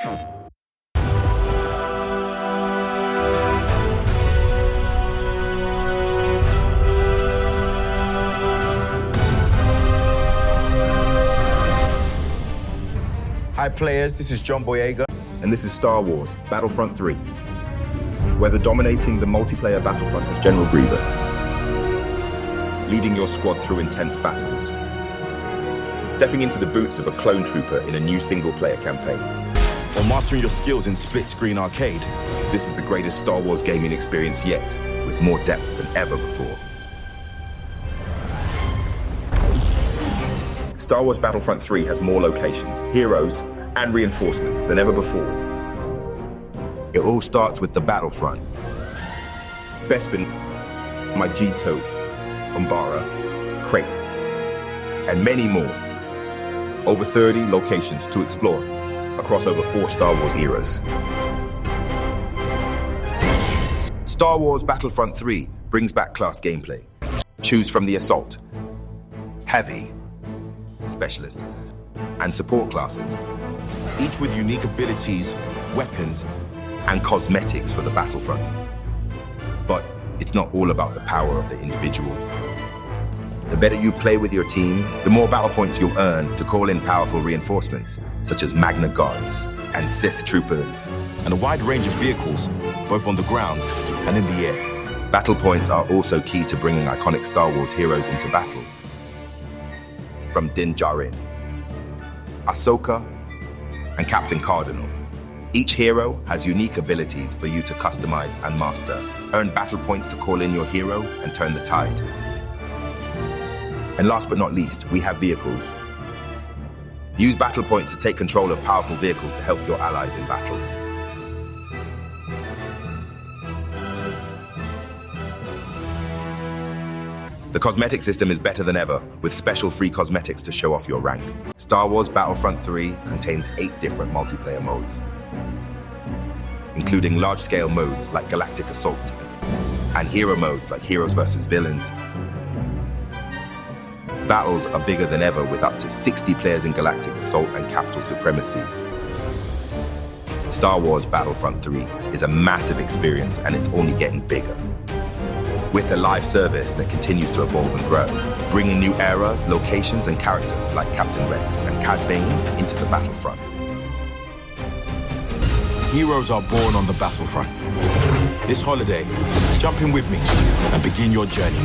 Hi players, this is John Boyega. And this is Star Wars Battlefront III. Whether dominating the multiplayer Battlefront as General Grievous, leading your squad through intense battles, stepping into the boots of a clone trooper in a new single-player campaign, Or mastering your skills in split-screen arcade. this is the greatest Star Wars gaming experience yet, with more depth than ever before. Star Wars Battlefront 3 has more locations, heroes, and reinforcements than ever before. It all starts with the Battlefront. Bespin, Mygeeto, Umbara, Crate, and many more. Over 30 locations to explore across over 4 Star Wars eras. Star Wars Battlefront 3 brings back class gameplay. Choose from the Assault, Heavy, Specialist, and Support classes, Each with unique abilities, weapons, and cosmetics for the Battlefront. But it's not all about the power of the individual. The better you play with your team, the more battle points you'll earn to call in powerful reinforcements, such as Magna Guards and Sith Troopers. and a wide range of vehicles, both on the ground and in the air. Battle points are also key to bringing iconic Star Wars heroes into battle. From Din Djarin, Ahsoka, and Captain Cardinal. Each hero has unique abilities for you to customize and master. Earn battle points to call in your hero and turn the tide. And last but not least, we have vehicles. Use battle points to take control of powerful vehicles to help your allies in battle. The cosmetic system is better than ever, with special free cosmetics to show off your rank. Star Wars Battlefront 3 contains 8 different multiplayer modes, including large-scale modes like Galactic Assault, and hero modes like Heroes vs. Villains. Battles are bigger than ever, with up to 60 players in Galactic Assault and Capital Supremacy. Star Wars Battlefront 3 is a massive experience, and it's only getting bigger, with a live service that continues to evolve and grow, bringing new eras, locations, and characters like Captain Rex and Cad Bane into the Battlefront. Heroes are born on the battlefront. This holiday, jump in with me and begin your journey.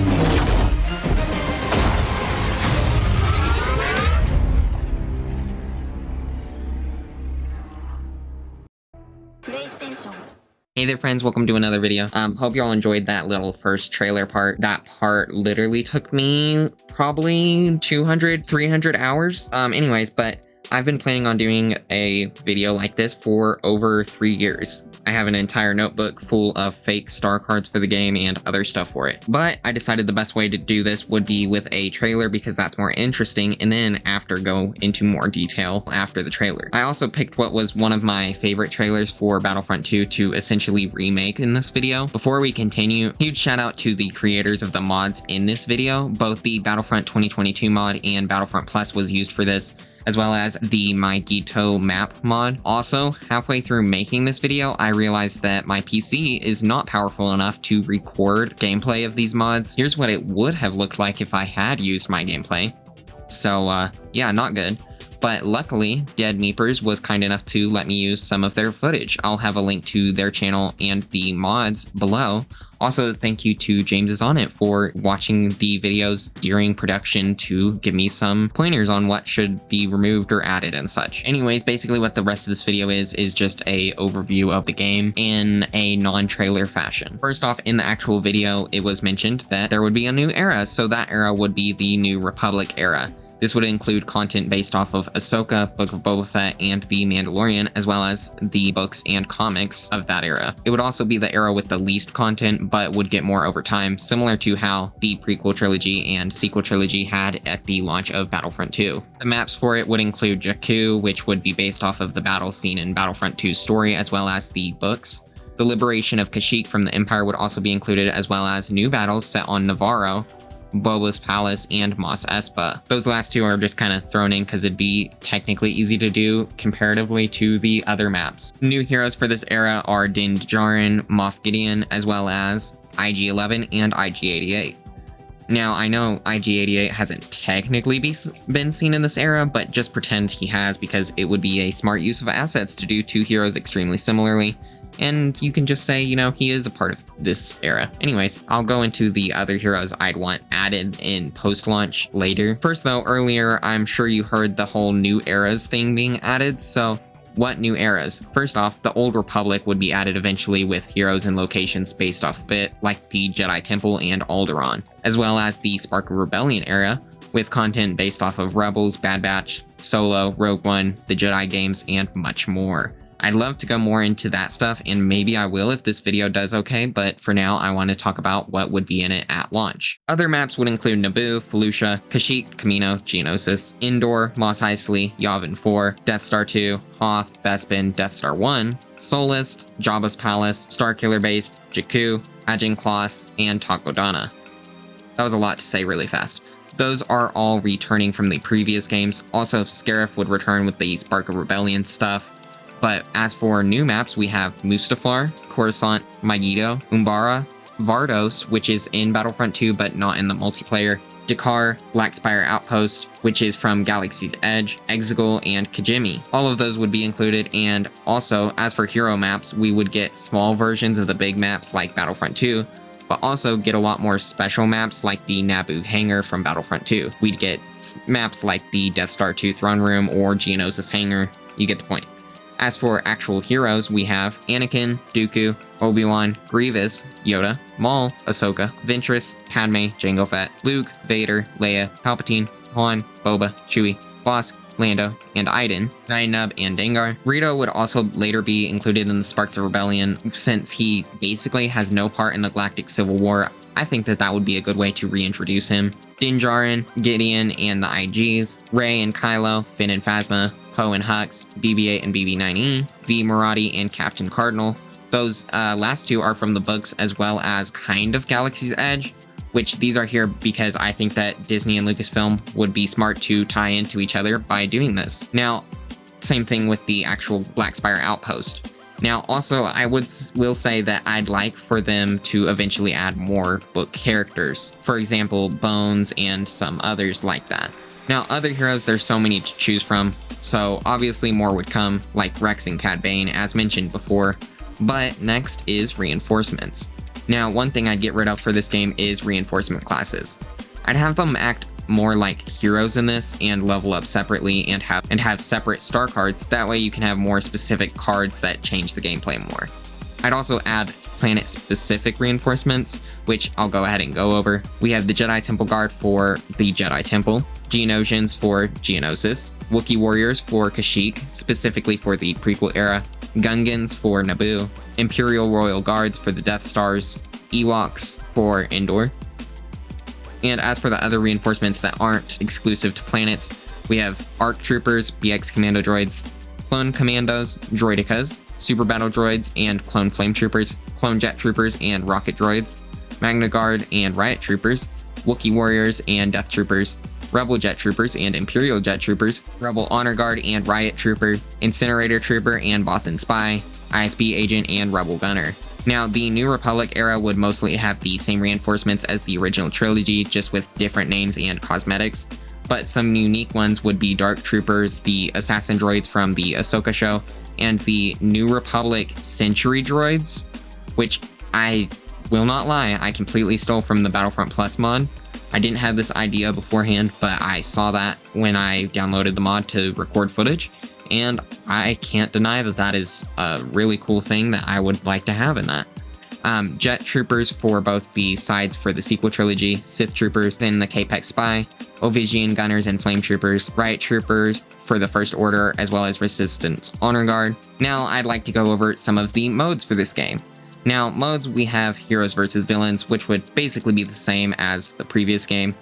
Hey there friends, welcome to another video. Hope you all enjoyed that little first trailer part. That part literally took me probably 200, 300 hours. Anyways, but I've been planning on doing a video like this for over 3 years. I have an entire notebook full of fake star cards for the game and other stuff for it. But I decided the best way to do this would be with a trailer because that's more interesting, and then after go into more detail after the trailer. I also picked what was one of my favorite trailers for Battlefront 2 to essentially remake in this video. Before we continue, huge shout out to the creators of the mods in this video. Both the Battlefront 2022 mod and Battlefront Plus was used for this, as well as the Mygeeto Map mod. Also, halfway through making this video, I realized that my PC is not powerful enough to record gameplay of these mods. Here's what it would have looked like if I had used my gameplay. So, yeah, not good. But luckily, Dead Meepers was kind enough to let me use some of their footage. I'll have a link to their channel and the mods below. Also, thank you to James Is On It for watching the videos during production to give me some pointers on what should be removed or added and such. Anyways, basically what the rest of this video is just a overview of the game in a non-trailer fashion. First off, in the actual video, it was mentioned that there would be a new era, so that era would be the New Republic era. This would include content based off of Ahsoka, Book of Boba Fett, and The Mandalorian, as well as the books and comics of that era. It would also be the era with the least content, but would get more over time, similar to how the prequel trilogy and sequel trilogy had at the launch of Battlefront 2. The maps for it would include Jakku, which would be based off of the battle scene in Battlefront 2's story, as well as the books. The liberation of Kashyyyk from the Empire would also be included, as well as new battles set on Navarro. Boba's Palace, and Mos Espa. Those last two are just kind of thrown in because it'd be technically easy to do comparatively to the other maps. New heroes for this era are Din Djarin, Moff Gideon, as well as IG-11 and IG-88. Now, I know IG-88 hasn't technically been seen in this era, but just pretend he has because it would be a smart use of assets to do two heroes extremely similarly. And you can just say, you know, he is a part of this era. Anyways, I'll go into the other heroes I'd want added in post-launch later. First though, earlier, I'm sure you heard the whole new eras thing being added, so what new eras? First off, the Old Republic would be added eventually with heroes and locations based off of it, like the Jedi Temple and Alderaan, as well as the Spark of Rebellion era, with content based off of Rebels, Bad Batch, Solo, Rogue One, the Jedi games, and much more. I'd love to go more into that stuff, and maybe I will if this video does okay, but for now, I want to talk about what would be in it at launch. Other maps would include Naboo, Felucia, Kashyyyk, Kamino, Geonosis, Endor, Mos Eisley, Yavin 4, Death Star 2, Hoth, Bespin, Death Star 1, Solist, Jabba's Palace, Starkiller Base, Jakku, Ajin Kloss, and Takodana. That was a lot to say really fast. Those are all returning from the previous games. Also, Scarif would return with the Spark of Rebellion stuff. But as for new maps, we have Mustafar, Coruscant, Mygeeto, Umbara, Vardos, which is in Battlefront 2 but not in the multiplayer, Dakar, Black Spire Outpost, which is from Galaxy's Edge, Exegol, and Kijimi. All of those would be included, and also, as for hero maps, we would get small versions of the big maps like Battlefront 2, but also get a lot more special maps like the Naboo Hangar from Battlefront 2. We'd get maps like the Death Star 2 Throne Room or Geonosis Hangar. You get the point. As for actual heroes, we have Anakin, Dooku, Obi-Wan, Grievous, Yoda, Maul, Ahsoka, Ventress, Padme, Jango Fett, Luke, Vader, Leia, Palpatine, Han, Boba, Chewie, Bossk, Lando, and Iden, Nien-Nunb, and Dengar. Greedo would also later be included in the Sparks of Rebellion, since he basically has no part in the Galactic Civil War. I think that would be a good way to reintroduce him. Din Djarin, Gideon, and the IGs, Rey and Kylo, Finn and Phasma, Poe and Hux, BB-8 and BB-9E, V Maradi, and Captain Cardinal. Those last two are from the books as well as kind of Galaxy's Edge, which these are here because I think that Disney and Lucasfilm would be smart to tie into each other by doing this. Now, same thing with the actual Black Spire Outpost. Now, also, I will say that I'd like for them to eventually add more book characters. For example, Bones and some others like that. Now, other heroes, there's so many to choose from, so obviously more would come, like Rex and Cad Bane, as mentioned before. But next is reinforcements. Now, one thing I'd get rid of for this game is reinforcement classes. I'd have them act more like heroes in this and level up separately and have separate star cards. That way you can have more specific cards that change the gameplay more. I'd also add planet-specific reinforcements, which I'll go ahead and go over. We have the Jedi Temple Guard for the Jedi Temple, Geonosians for Geonosis, Wookiee Warriors for Kashyyyk, specifically for the prequel era, Gungans for Naboo, Imperial Royal Guards for the Death Stars, Ewoks for Endor. And as for the other reinforcements that aren't exclusive to planets, we have ARC Troopers, BX Commando Droids, Clone Commandos, Droidicas, Super Battle Droids, and Clone Flame Troopers, Clone Jet Troopers, and Rocket Droids, Magna Guard and Riot Troopers, Wookiee Warriors and Death Troopers, Rebel Jet Troopers and Imperial Jet Troopers, Rebel Honor Guard and Riot Trooper, Incinerator Trooper and Bothan Spy, ISB Agent, and Rebel Gunner. Now, the New Republic era would mostly have the same reinforcements as the original trilogy, just with different names and cosmetics, but some unique ones would be Dark Troopers, the Assassin Droids from the Ahsoka show, and the New Republic Century Droids, which I will not lie, I completely stole from the Battlefront Plus mod. I didn't have this idea beforehand, but I saw that when I downloaded the mod to record footage, and I can't deny that that is a really cool thing that I would like to have in that. Jet Troopers for both the sides for the sequel trilogy, Sith Troopers, then the Capex Spy, Ovision Gunners and Flame Troopers, Riot Troopers for the First Order, as well as Resistance Honor Guard. Now, I'd like to go over some of the modes for this game. Now, modes, we have Heroes versus Villains, which would basically be the same as the previous game.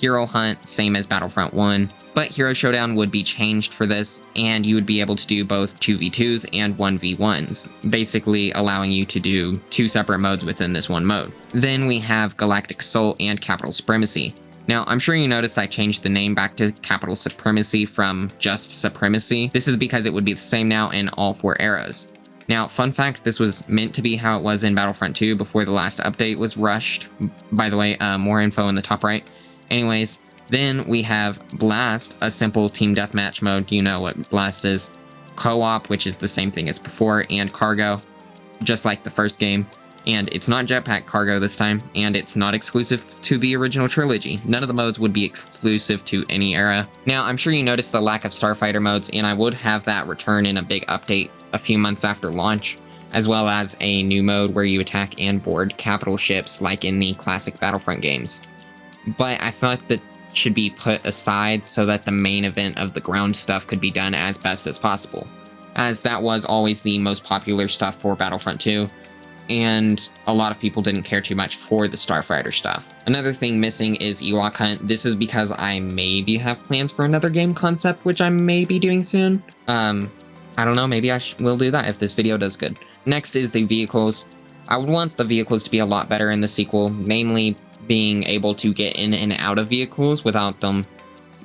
Hero Hunt, same as Battlefront 1, but Hero Showdown would be changed for this, and you would be able to do both 2v2s and 1v1s, basically allowing you to do 2 separate modes within this one mode. Then we have Galactic Assault and Capital Supremacy. Now, I'm sure you noticed I changed the name back to Capital Supremacy from just Supremacy. This is because it would be the same now in all 4 eras. Now, fun fact, this was meant to be how it was in Battlefront 2 before the last update was rushed. By the way, more info in the top right. Anyways, then we have Blast, a simple team deathmatch mode. You know what Blast is. Co-op, which is the same thing as before, and Cargo, just like the first game. And it's not jetpack cargo this time, and it's not exclusive to the original trilogy. None of the modes would be exclusive to any era. Now, I'm sure you noticed the lack of starfighter modes, and I would have that return in a big update a few months after launch, as well as a new mode where you attack and board capital ships like in the classic Battlefront games. But I feel like that should be put aside so that the main event of the ground stuff could be done as best as possible, as that was always the most popular stuff for Battlefront 2. And a lot of people didn't care too much for the starfighter stuff. Another thing missing is Ewok Hunt. This is because I maybe have plans for another game concept, which I may be doing soon. I don't know, maybe I will do that if this video does good. Next is the vehicles. I would want the vehicles to be a lot better in the sequel, namely being able to get in and out of vehicles without them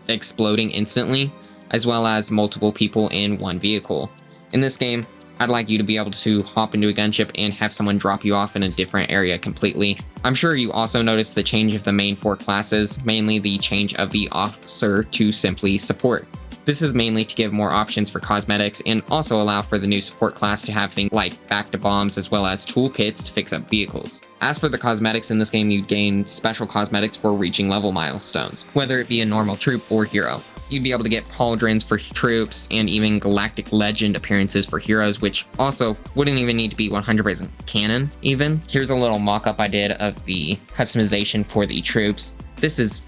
exploding instantly, as well as multiple people in one vehicle. In this game, I'd like you to be able to hop into a gunship and have someone drop you off in a different area completely. I'm sure you also noticed the change of the main 4 classes, mainly the change of the officer to simply support. This is mainly to give more options for cosmetics and also allow for the new support class to have things like back-to-bombs as well as toolkits to fix up vehicles. As for the cosmetics in this game, you gain special cosmetics for reaching level milestones, whether it be a normal troop or hero. You'd be able to get pauldrons for troops and even galactic legend appearances for heroes, which also wouldn't even need to be 100% canon even. Here's a little mock-up I did of the customization for the troops. This is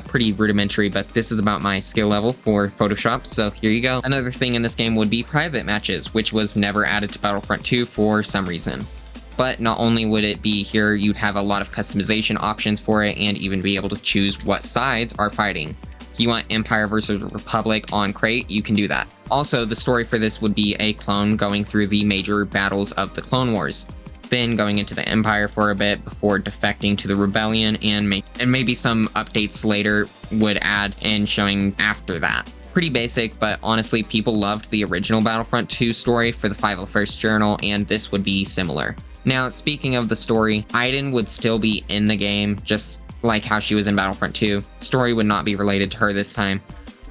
pretty rudimentary, but this is about my skill level for Photoshop, so here you go. Another thing in this game would be private matches, which was never added to Battlefront 2 for some reason. But not only would it be here, you'd have a lot of customization options for it and even be able to choose what sides are fighting. If you want Empire versus Republic on crate, you can do that. Also, the story for this would be a clone going through the major battles of the Clone Wars, then going into the Empire for a bit before defecting to the Rebellion, and maybe some updates later would add and showing after that. Pretty basic, but honestly, people loved the original Battlefront 2 story for the 501st Journal, and this would be similar. Now, speaking of the story, Iden would still be in the game, just like how she was in Battlefront 2. Story would not be related to her this time.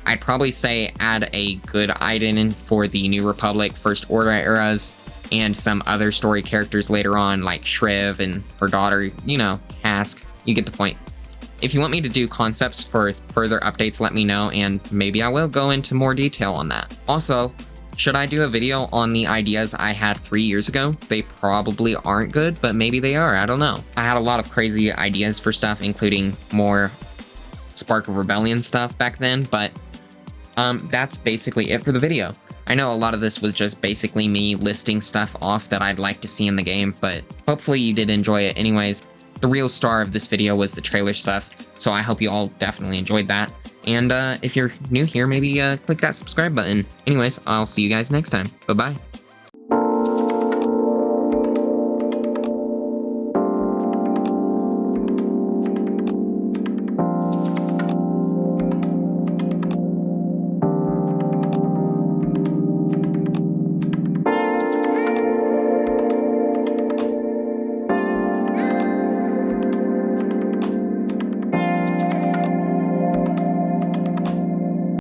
I'd probably say add a good Iden in for the New Republic, First Order eras, and some other story characters later on, like Shriv and her daughter, you know, Ask. You get the point. If you want me to do concepts for further updates, let me know, and maybe I will go into more detail on that. Also, should I do a video on the ideas I had 3 years ago? They probably aren't good, but maybe they are, I don't know. I had a lot of crazy ideas for stuff, including more Spark of Rebellion stuff back then, but that's basically it for the video. I know a lot of this was just basically me listing stuff off that I'd like to see in the game, but hopefully you did enjoy it anyways. The real star of this video was the trailer stuff, so I hope you all definitely enjoyed that. And if you're new here, maybe click that subscribe button. Anyways, I'll see you guys next time. Bye-bye.